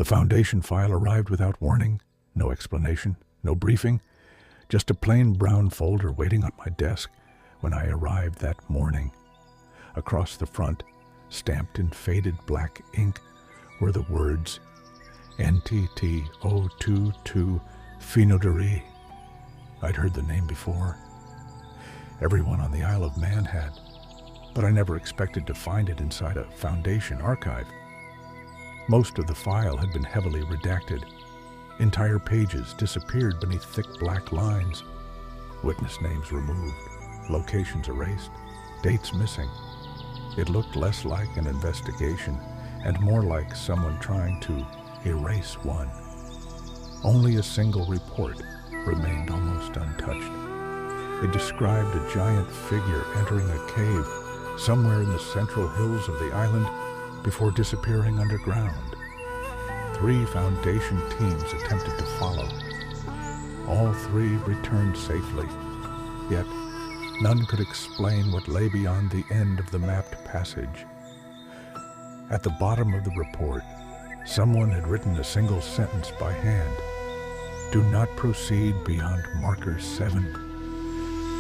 The foundation file arrived without warning, no explanation, no briefing, just a plain brown folder waiting on my desk when I arrived that morning. Across the front, stamped in faded black ink, were the words NTT 022 Fynoderee. I'd heard the name before. Everyone on the Isle of Man had, but I never expected to find it inside a Foundation archive. Most of the file had been heavily redacted. Entire pages disappeared beneath thick black lines. Witness names removed, locations erased, dates missing. It looked less like an investigation and more like someone trying to erase one. Only a single report remained almost untouched. It described a giant figure entering a cave somewhere in the central hills of the island before disappearing underground. 3 Foundation teams attempted to follow. All 3 returned safely, yet none could explain what lay beyond the end of the mapped passage. At the bottom of the report, someone had written a single sentence by hand. Do not proceed beyond marker 7.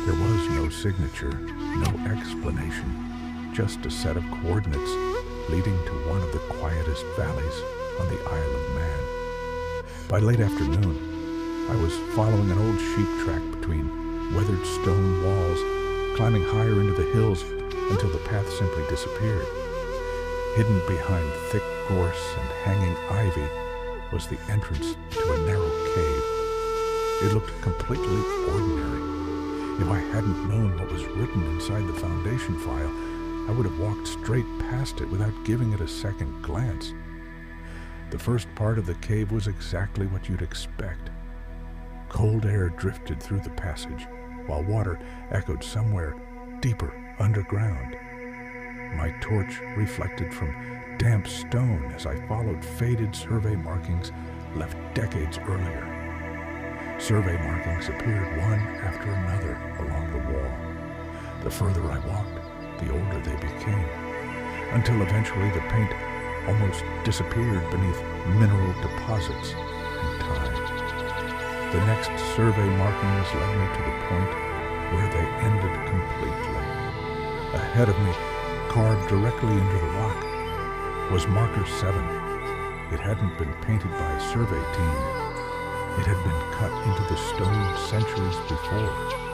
There was no signature, no explanation, just a set of coordinates leading to one of the quietest valleys on the Isle of Man. By late afternoon, I was following an old sheep track between weathered stone walls, climbing higher into the hills until the path simply disappeared. Hidden behind thick gorse and hanging ivy was the entrance to a narrow cave. It looked completely ordinary. If I hadn't known what was written inside the Foundation file, I would have walked straight past it without giving it a second glance. The first part of the cave was exactly what you'd expect. Cold air drifted through the passage, while water echoed somewhere deeper underground. My torch reflected from damp stone as I followed faded survey markings left decades earlier. Survey markings appeared one after another along the wall. The further I walked, the older they became, until eventually the paint almost disappeared beneath mineral deposits and time. The next survey markings led me to the point where they ended completely. Ahead of me, carved directly into the rock, was marker 7. It hadn't been painted by a survey team. It had been cut into the stone centuries before.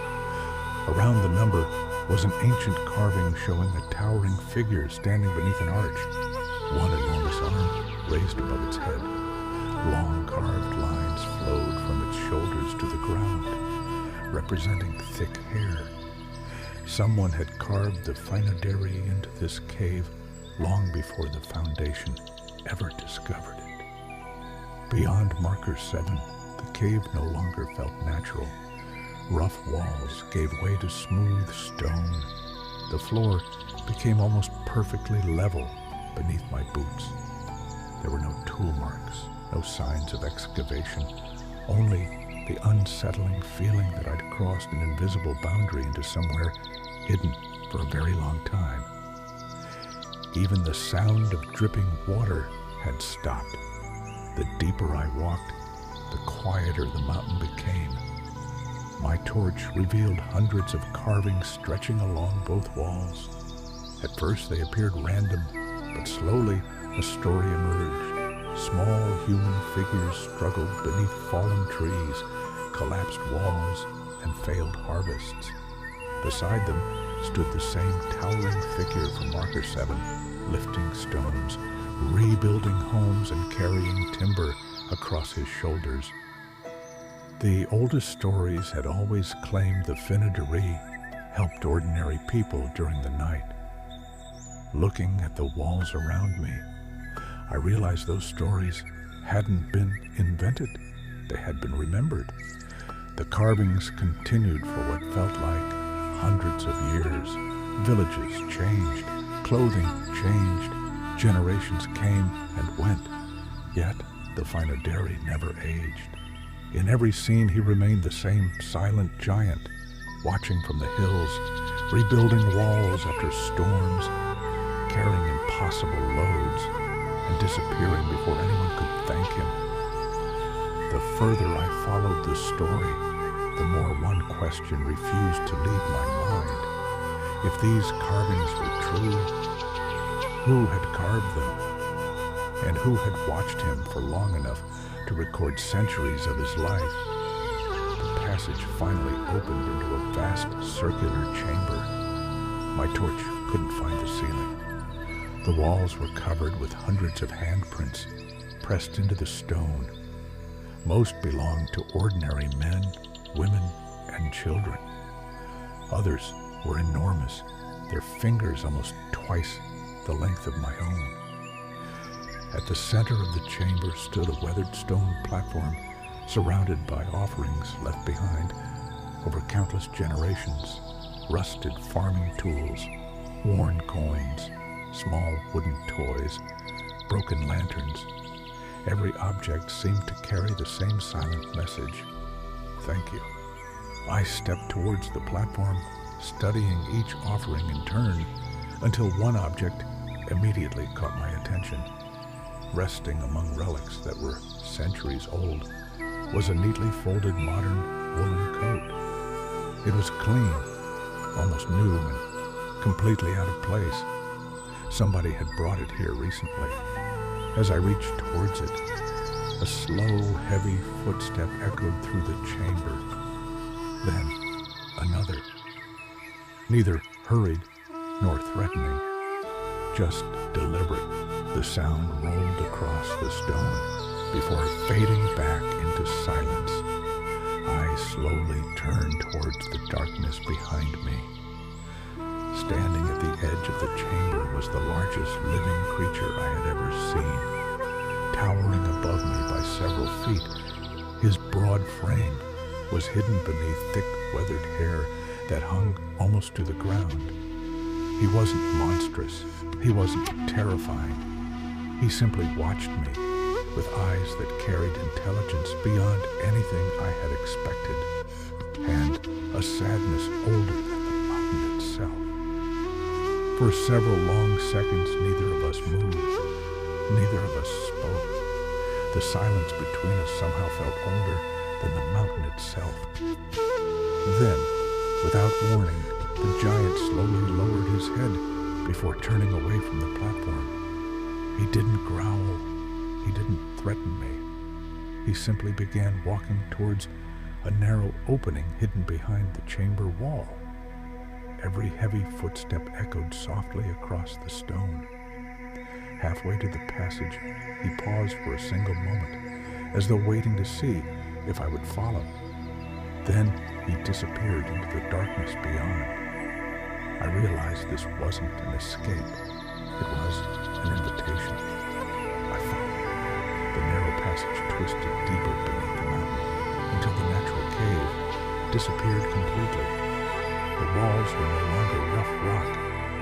Around the number was an ancient carving showing a towering figure standing beneath an arch, one enormous arm raised above its head. Long carved lines flowed from its shoulders to the ground, representing thick hair. Someone had carved the Fynoderee into this cave long before the Foundation ever discovered it. Beyond marker 7, the cave no longer felt natural. Rough walls gave way to smooth stone. The floor became almost perfectly level beneath my boots. There were no tool marks, no signs of excavation, only the unsettling feeling that I'd crossed an invisible boundary into somewhere hidden for a very long time. Even the sound of dripping water had stopped. The deeper I walked, the quieter the mountain became. My torch revealed hundreds of carvings stretching along both walls. At first they appeared random, but slowly a story emerged. Small human figures struggled beneath fallen trees, collapsed walls, and failed harvests. Beside them stood the same towering figure from marker 7, lifting stones, rebuilding homes, and carrying timber across his shoulders. The oldest stories had always claimed the Fynoderee helped ordinary people during the night. Looking at the walls around me, I realized those stories hadn't been invented. They had been remembered. The carvings continued for what felt like hundreds of years. Villages changed, clothing changed, generations came and went. Yet the Fynoderee never aged. In every scene he remained the same silent giant, watching from the hills, rebuilding walls after storms, carrying impossible loads, and disappearing before anyone could thank him. The further I followed the story, the more one question refused to leave my mind. If these carvings were true, who had carved them? And who had watched him for long enough to record centuries of his life? The passage finally opened into a vast circular chamber. My torch couldn't find the ceiling. The walls were covered with hundreds of handprints pressed into the stone. Most belonged to ordinary men, women, and children. Others were enormous, their fingers almost twice the length of my own. At the center of the chamber stood a weathered stone platform surrounded by offerings left behind over countless generations, rusted farming tools, worn coins, small wooden toys, broken lanterns. Every object seemed to carry the same silent message: thank you. I stepped towards the platform, studying each offering in turn, until one object immediately caught my attention. Resting among relics that were centuries old was a neatly folded modern woolen coat. It was clean, almost new, and completely out of place. Somebody had brought it here recently. As I reached towards it, a slow, heavy footstep echoed through the chamber. Then another. Neither hurried nor threatening, just deliberate. The sound rolled across the stone before fading back into silence. I slowly turned towards the darkness behind me. Standing at the edge of the chamber was the largest living creature I had ever seen. Towering above me by several feet, his broad frame was hidden beneath thick weathered hair that hung almost to the ground. He wasn't monstrous. He wasn't terrifying. He simply watched me with eyes that carried intelligence beyond anything I had expected, and a sadness older than the mountain itself. For several long seconds, neither of us moved. Neither of us spoke. The silence between us somehow felt older than the mountain itself. Then, without warning, the giant slowly lowered his head before turning away from the platform. He didn't growl. He didn't threaten me. He simply began walking towards a narrow opening hidden behind the chamber wall. Every heavy footstep echoed softly across the stone. Halfway to the passage, he paused for a single moment, as though waiting to see if I would follow. Then he disappeared into the darkness beyond. I realized this wasn't an escape. It was an invitation. I followed. The narrow passage twisted deeper beneath the mountain until the natural cave disappeared completely. The walls were no longer rough rock,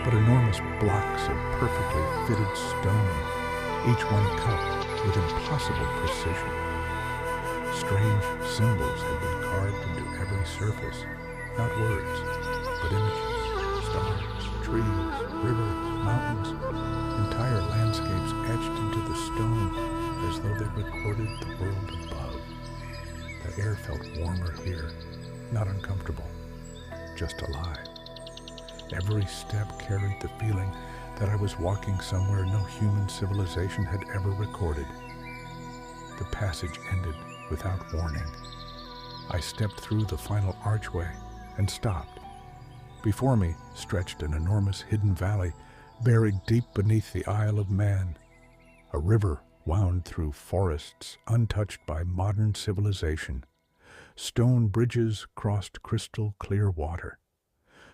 but enormous blocks of perfectly fitted stone, each one cut with impossible precision. Strange symbols had been carved into every surface, not words, but images, stars, trees, rivers, mountains, entire landscapes etched into the stone as though they recorded the world above. The air felt warmer here, not uncomfortable, just alive. Every step carried the feeling that I was walking somewhere no human civilization had ever recorded. The passage ended without warning. I stepped through the final archway and stopped. Before me stretched an enormous hidden valley buried deep beneath the Isle of Man. A river wound through forests untouched by modern civilization. Stone bridges crossed crystal clear water.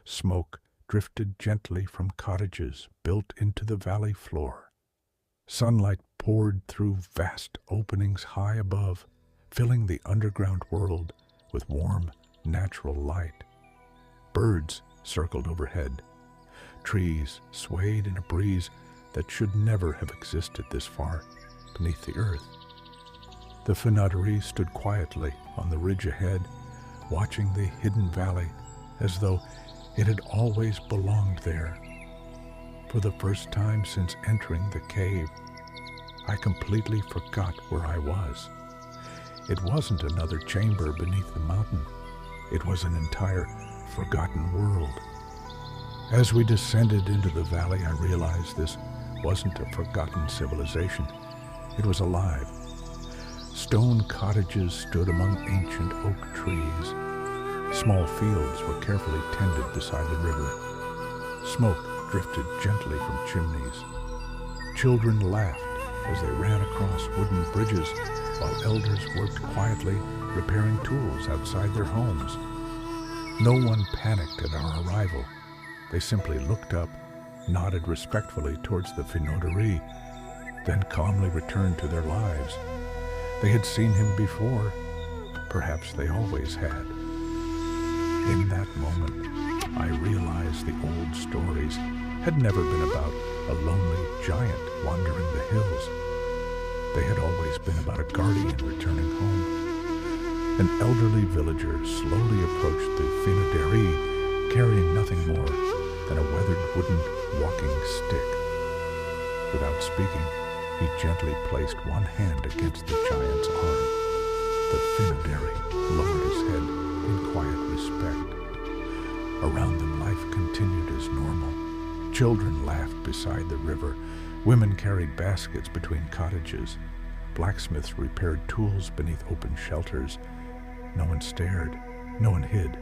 Smoke drifted gently from cottages built into the valley floor. Sunlight poured through vast openings high above, filling the underground world with warm, natural light. Birds circled overhead. Trees swayed in a breeze that should never have existed this far beneath the earth. The Fynoderee stood quietly on the ridge ahead, watching the hidden valley as though it had always belonged there. For the first time since entering the cave, I completely forgot where I was. It wasn't another chamber beneath the mountain. It was an entire forgotten world. As we descended into the valley, I realized this wasn't a forgotten civilization. It was alive. Stone cottages stood among ancient oak trees. Small fields were carefully tended beside the river. Smoke drifted gently from chimneys. Children laughed as they ran across wooden bridges, while elders worked quietly, repairing tools outside their homes. No one panicked at our arrival. They simply looked up, nodded respectfully towards the Fynoderee, then calmly returned to their lives. They had seen him before. Perhaps they always had. In that moment, I realized the old stories had never been about a lonely giant wandering the hills. They had always been about a guardian returning home. An elderly villager slowly approached the Fynoderee, carrying nothing more than a weathered wooden walking stick. Without speaking, he gently placed one hand against the giant's arm. The Fynoderee lowered his head in quiet respect. Around them, life continued as normal. Children laughed beside the river. Women carried baskets between cottages. Blacksmiths repaired tools beneath open shelters. No one stared. No one hid.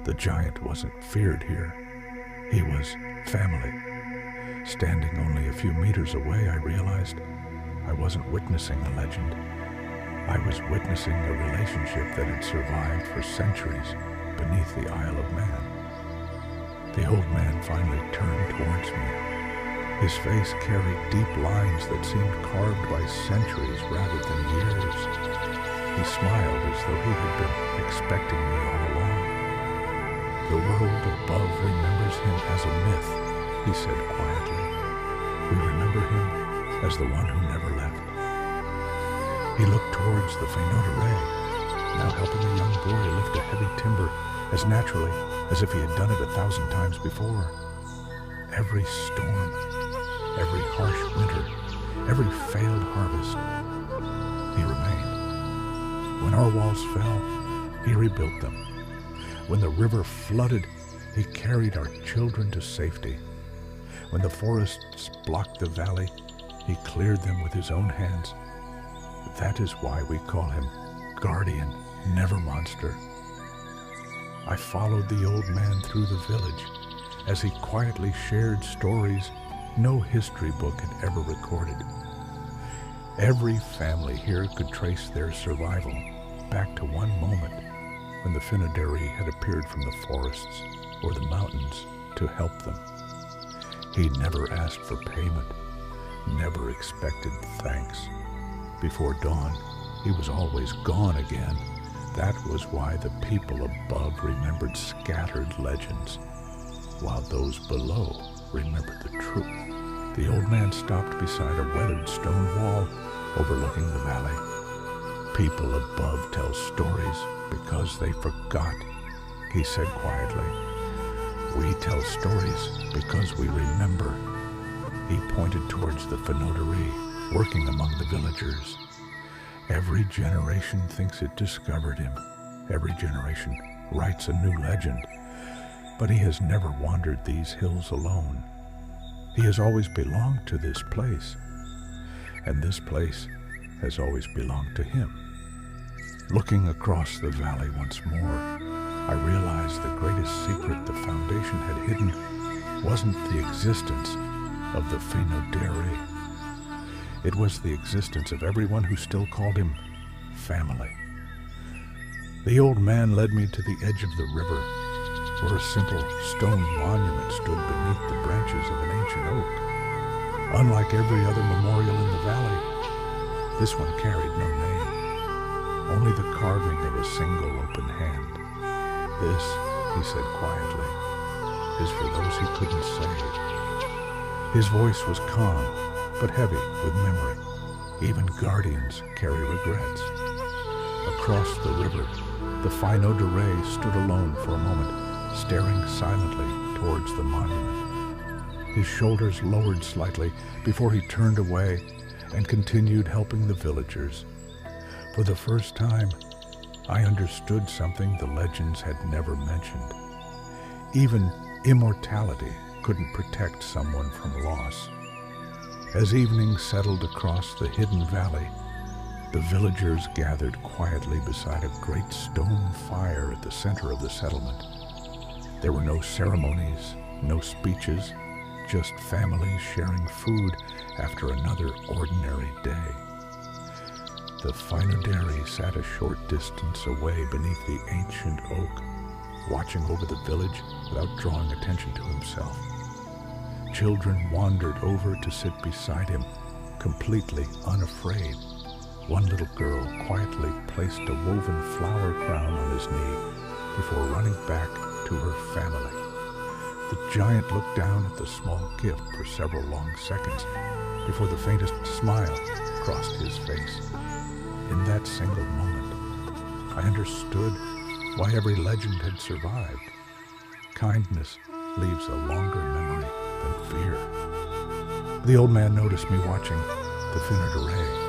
The giant wasn't feared here. He was family. Standing only a few meters away, I realized I wasn't witnessing a legend. I was witnessing a relationship that had survived for centuries beneath the Isle of Man. The old man finally turned towards me. His face carried deep lines that seemed carved by centuries rather than years. He smiled as though he had been expecting me all along. The world above remembers him as a myth, he said quietly. We remember him as the one who never left. He looked towards the Fynoderee, now helping a young boy lift a heavy timber as naturally as if he had done it 1,000 times before. Every storm, every harsh winter, every failed harvest, he remained. When our walls fell, he rebuilt them. When the river flooded, he carried our children to safety. When the forests blocked the valley, he cleared them with his own hands. That is why we call him Guardian, Never Monster. I followed the old man through the village as he quietly shared stories no history book had ever recorded. Every family here could trace their survival back to one moment when the Fynoderee had appeared from the forests or the mountains to help them. He never asked for payment, never expected thanks. Before dawn, he was always gone again. That was why the people above remembered scattered legends, while those below remembered the truth. The old man stopped beside a weathered stone wall overlooking the valley. People above tell stories because they forgot, he said quietly. We tell stories because we remember. He pointed towards the Fynoderee, working among the villagers. Every generation thinks it discovered him. Every generation writes a new legend. But he has never wandered these hills alone. He has always belonged to this place. And this place has always belonged to him. Looking across the valley once more, I realized the greatest secret the Foundation had hidden wasn't the existence of the Fynoderee. It was the existence of everyone who still called him family. The old man led me to the edge of the river, where a simple stone monument stood beneath the branches of an ancient oak. Unlike every other memorial in the valley, this one carried no name, only the carving of a single open hand. This, he said quietly, is for those he couldn't save. His voice was calm, but heavy with memory. Even guardians carry regrets. Across the river, the Fynoderee stood alone for a moment, staring silently towards the monument. His shoulders lowered slightly before he turned away and continued helping the villagers. For the first time, I understood something the legends had never mentioned. Even immortality couldn't protect someone from loss. As evening settled across the hidden valley, the villagers gathered quietly beside a great stone fire at the center of the settlement. There were no ceremonies, no speeches, just families sharing food after another ordinary day. The Fynoderee sat a short distance away beneath the ancient oak, watching over the village without drawing attention to himself. Children wandered over to sit beside him, completely unafraid. One little girl quietly placed a woven flower crown on his knee before running back to her family. The giant looked down at the small gift for several long seconds before the faintest smile crossed his face. In that single moment, I understood why every legend had survived. Kindness leaves a longer memory than fear. The old man noticed me watching the Fynoderee.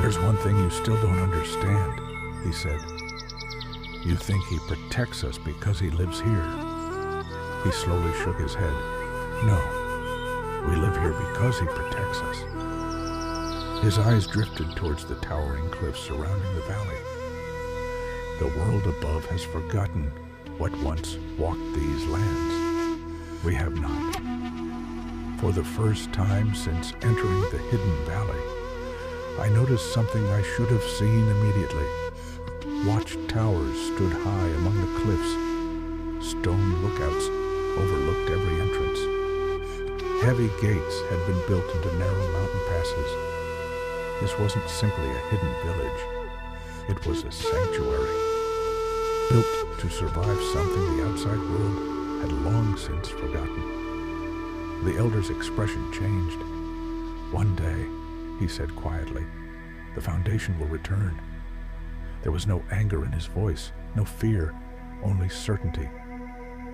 "There's one thing you still don't understand," he said. "You think he protects us because he lives here." He slowly shook his head. "No, we live here because he protects us." His eyes drifted towards the towering cliffs surrounding the valley. The world above has forgotten what once walked these lands. We have not. For the first time since entering the hidden valley, I noticed something I should have seen immediately. Watchtowers stood high among the cliffs. Stone lookouts overlooked every entrance. Heavy gates had been built into narrow mountain passes. This wasn't simply a hidden village. It was a sanctuary, built to survive something the outside world had long since forgotten. The elder's expression changed. "One day," he said quietly, "the foundation will return." There was no anger in his voice, no fear, only certainty.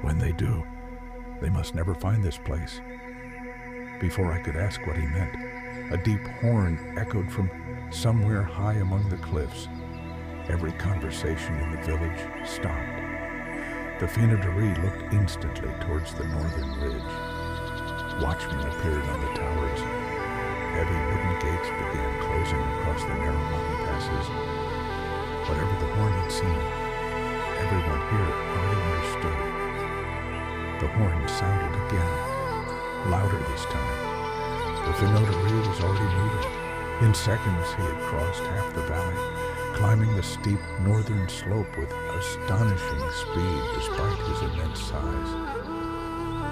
"When they do, they must never find this place." Before I could ask what he meant, a deep horn echoed from somewhere high among the cliffs. Every conversation in the village stopped. The Fynoderee looked instantly towards the northern ridge. Watchmen appeared on the towers. Heavy wooden gates began closing across the narrow mountain passes. Whatever the horn had seen, everyone here already understood. The horn sounded again, louder this time. The Fynoderee was already moving. In seconds he had crossed half the valley, climbing the steep northern slope with astonishing speed despite his immense size.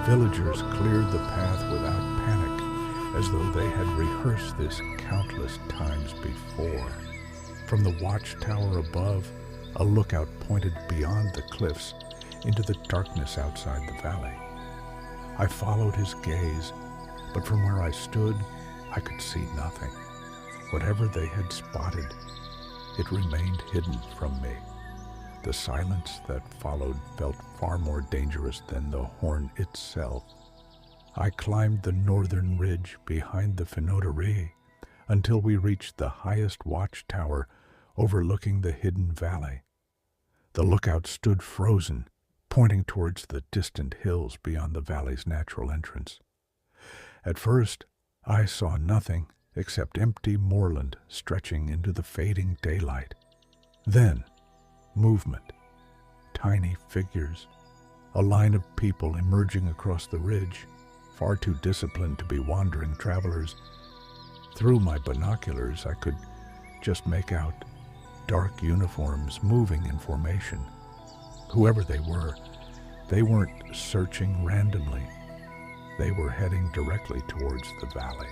Villagers cleared the path without panic, as though they had rehearsed this countless times before. From the watchtower above, a lookout pointed beyond the cliffs into the darkness outside the valley. I followed his gaze, but from where I stood, I could see nothing. Whatever they had spotted, it remained hidden from me. The silence that followed felt far more dangerous than the horn itself. I climbed the northern ridge behind the Fynoderee until we reached the highest watchtower overlooking the hidden valley. The lookout stood frozen, pointing towards the distant hills beyond the valley's natural entrance. At first, I saw nothing except empty moorland stretching into the fading daylight. Then, movement, tiny figures, a line of people emerging across the ridge, far too disciplined to be wandering travelers. Through my binoculars, I could just make out dark uniforms moving in formation. Whoever they weren't searching randomly. They were heading directly towards the valley.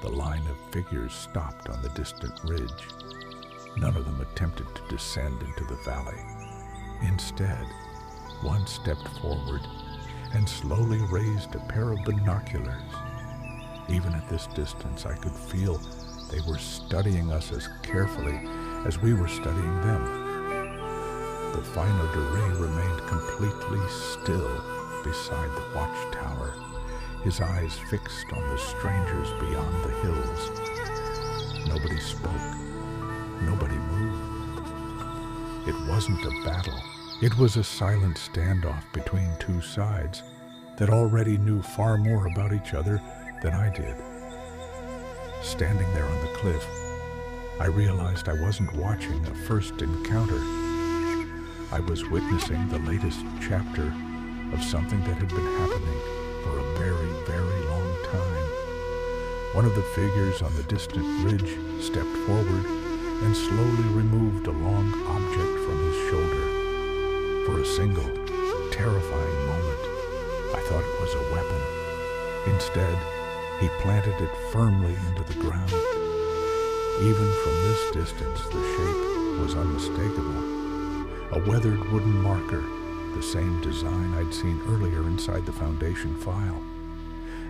The line of figures stopped on the distant ridge. None of them attempted to descend into the valley. Instead, one stepped forward and slowly raised a pair of binoculars. Even at this distance, I could feel they were studying us as carefully as we were studying them. The Fynoderee remained completely still beside the watchtower, his eyes fixed on the strangers beyond the hills. Nobody spoke. Nobody moved. It wasn't a battle. It was a silent standoff between two sides that already knew far more about each other than I did. Standing there on the cliff, I realized I wasn't watching a first encounter. I was witnessing the latest chapter of something that had been happening for a very, very long time. One of the figures on the distant ridge stepped forward and slowly removed a long object from his shoulder. For a single, terrifying moment, I thought it was a weapon. Instead, he planted it firmly into the ground. Even from this distance, the shape was unmistakable. A weathered wooden marker, the same design I'd seen earlier inside the Foundation file.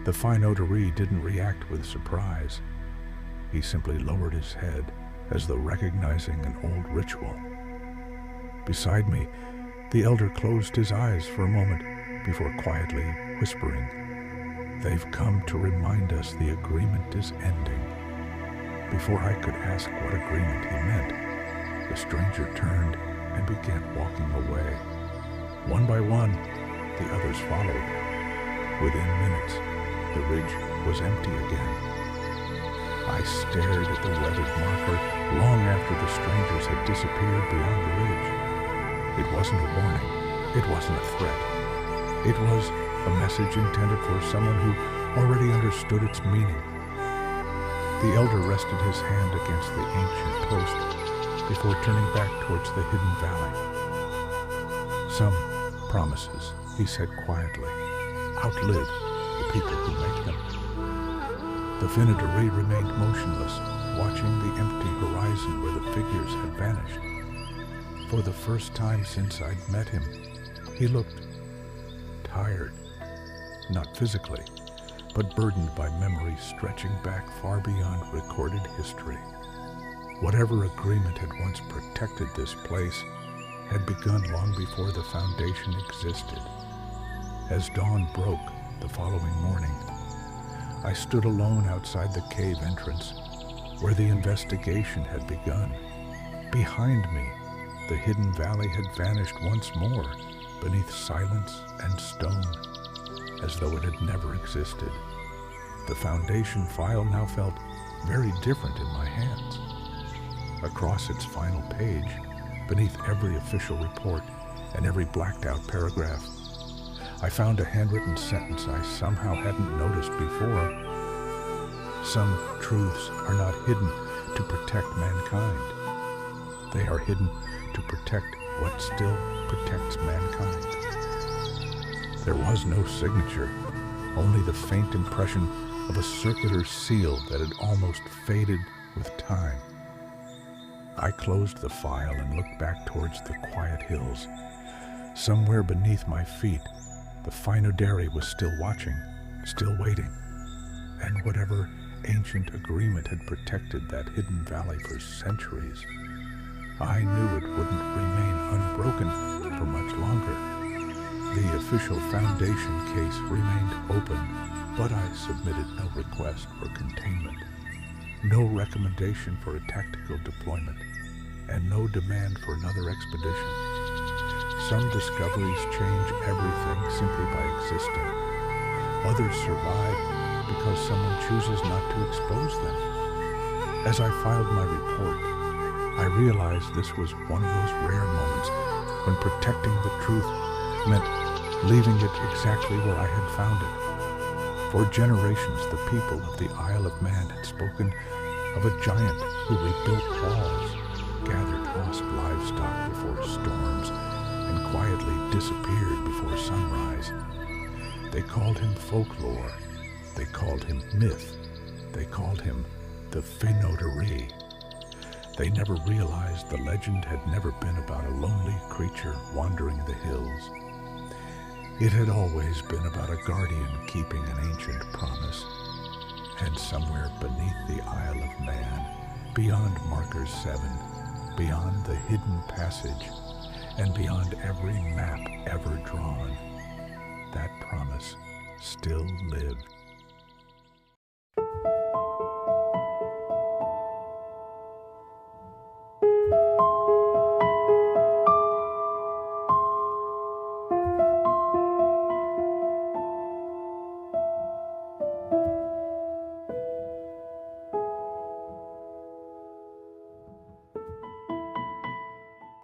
The Fynoderee didn't react with surprise. He simply lowered his head, as though recognizing an old ritual. Beside me, the elder closed his eyes for a moment before quietly whispering, "They've come to remind us the agreement is ending." Before I could ask what agreement he meant, the stranger turned and began walking away. One by one, the others followed. Within minutes, the ridge was empty again. I stared at the weathered marker long after the strangers had disappeared beyond the ridge. It wasn't a warning. It wasn't a threat. It was a message intended for someone who already understood its meaning. The elder rested his hand against the ancient post before turning back towards the hidden valley. "Some promises," he said quietly, "outlive the people who make them." The Fynoderee remained motionless, watching the empty horizon where the figures had vanished. For the first time since I'd met him, he looked tired, not physically, but burdened by memories stretching back far beyond recorded history. Whatever agreement had once protected this place had begun long before the Foundation existed. As dawn broke the following morning, I stood alone outside the cave entrance, where the investigation had begun. Behind me, the hidden valley had vanished once more beneath silence and stone, as though it had never existed. The Foundation file now felt very different in my hands. Across its final page, beneath every official report and every blacked-out paragraph, I found a handwritten sentence I somehow hadn't noticed before. "Some truths are not hidden to protect mankind. They are hidden to protect what still protects mankind." There was no signature, only the faint impression of a circular seal that had almost faded with time. I closed the file and looked back towards the quiet hills. Somewhere beneath my feet, the Fynoderee was still watching, still waiting. And whatever ancient agreement had protected that hidden valley for centuries, I knew it wouldn't remain unbroken for much longer. The official Foundation case remained open, but I submitted no request for containment, no recommendation for a tactical deployment, and no demand for another expedition. Some discoveries change everything simply by existing. Others survive because someone chooses not to expose them. As I filed my report, I realized this was one of those rare moments when protecting the truth meant leaving it exactly where I had found it. For generations, the people of the Isle of Man had spoken of a giant who rebuilt walls, gathered lost livestock before storms, and quietly disappeared before sunrise. They called him folklore. They called him myth. They called him the Fynoderee. They never realized the legend had never been about a lonely creature wandering the hills. It had always been about a guardian keeping an ancient promise. And somewhere beneath the Isle of Man, beyond Marker 7, beyond the hidden passage, and beyond every map ever drawn, that promise still lived.